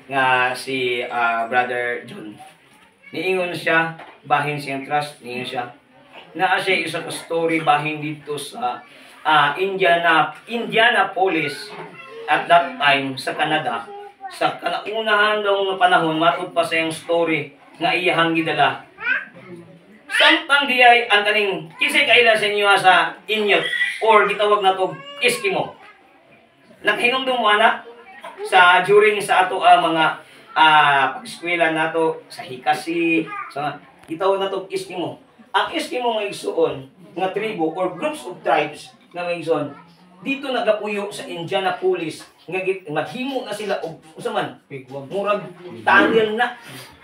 nga si Brother John. Niingon siya, bahin siyang trust, niingon siya. Naa siya isa ka story bahin dito sa Indianapolis at that time sa Canada. Sa kanaunahan daw nga panahon, matod pa sa yung story nga iyahang gidala. Samtang diyay ang kaning kisay kaila sa inyo sa Inuit or gitawag na to Eskimo. Naghinumdum mo ana sa during sa ato mga pag-eskwela nato sa Hikasi, sa gitawag na to Eskimo. Ang Eskimo nga igsuon nga tribo or groups of tribes nga igsuon dito nagapuyo sa Indianapolis nga maghimo na sila og usa man murag tunnel na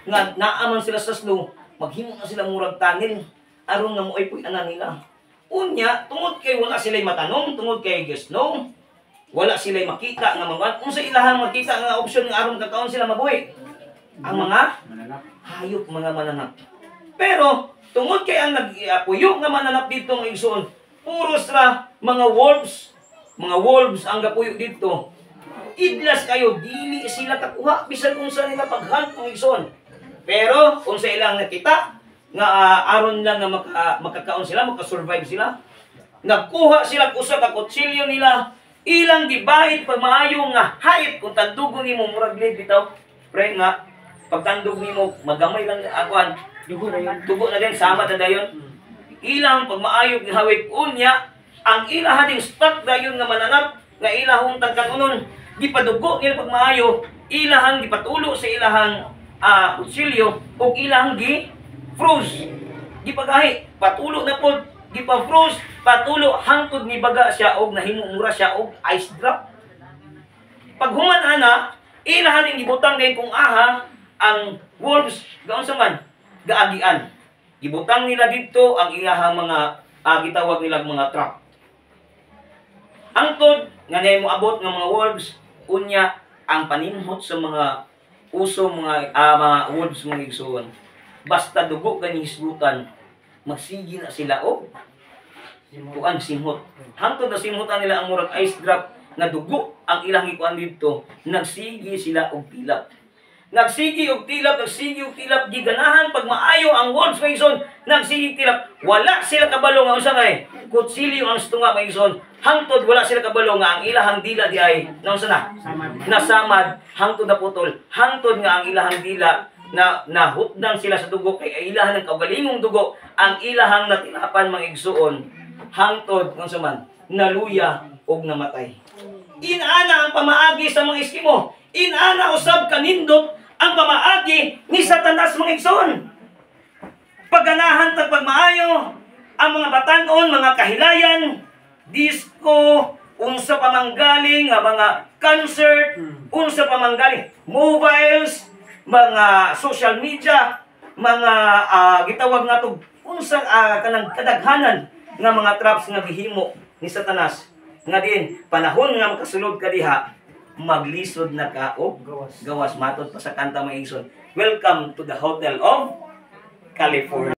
nga naaman sila sa snow, maghimo na sila murag tunnel aron nga moay puy ana nila. Unya tungod kay wala sila matanong, tungod kay snow, wala sila makita nga mga unsa ilahang makita nga option nga aron kakaon sila mabuhi. Ang mga hayop, mga mananap. Pero tungod kay ang nagpuyo nga mananap dito ng igsoon, puros ra mga wolves. Mga wolves ang gapuyo dito. Idlas kayo, dili sila takuha bisan unsa nila paghunt ng igsoon. Pero unsa ilang nakita nga aron lang nga makakaon sila, makasurvive sila. Nagkuha sila usa ka kutsilyo nila, ilang gibahid pag maayo nga hayop kung tandugon nimo murag blade bitaw. Pre nga pagtandog nimo magamay lang akuan. Dugo na din, sama na dayon. Ilang pag maayog ni hawig unya, ang ilahan ding stock dayon nga mananap, nga ilahong tagkanunon, gipadugo nila pag maayo, ilahang gipatulo sa ilahang kutsilyo, o ilahang gi-froze. Gipagahi, patulo na po, gipa-froze, patulo, hangtod ni baga siya, o nahimumura siya, o ice drop. Pag human ana, ilahan ding gibutang ngayon kung ang wolves, gaon sa man, gaagian. Gibutang nila dito ang ilahang mga gitawag nila mga trap. Angtod nga nay mo abot ng mga wolves unya ang paninhot sa mga uso mga wolves mga igsoon. Basta dugo gani hisgutan, magsigi na sila o kuan simhot. Hangtod na simhotan nila ang murag ice drop nga dugo ang ilang ikuan dito, nagsigi sila og tilap. Nagsigi og tilap, giganahan pag maayo ang wolves mga igsoon, nagsigi tilap. Wala sila kabalo nga usa kay kutsilyo ang stunga mga igsoon. Hangtod wala sila kabalo nga ang ilahang dila di ay naunsa na? Nasamad, hangtod na putol. Hangtod nga ang ilahang dila na nahutdan sila sa dugo kay ilahan ng kaugalingong dugo ang ilahang natilapan mga igsoon. Hangtod unsa man naluya og namatay. Inaana ang pamaagi sa mga Eskimo. Inaana usab kanindot ang pamaagi ni Satanas mga igsoon. Pagganahan tag pagmaayo ang mga batan-on, mga kahilayan, disco, unsa pa manggaling nga mga concert, unsa pa manggaling mobiles, mga social media, mga gitawag nato unsa kanang kadaghanan nga mga traps nga gihimo ni Satanas. Nga din panahon nga makasulod ka diha, maglisod na ka og gawas matod pa sa kanta mga igsoon. Welcome to the Hotel of California.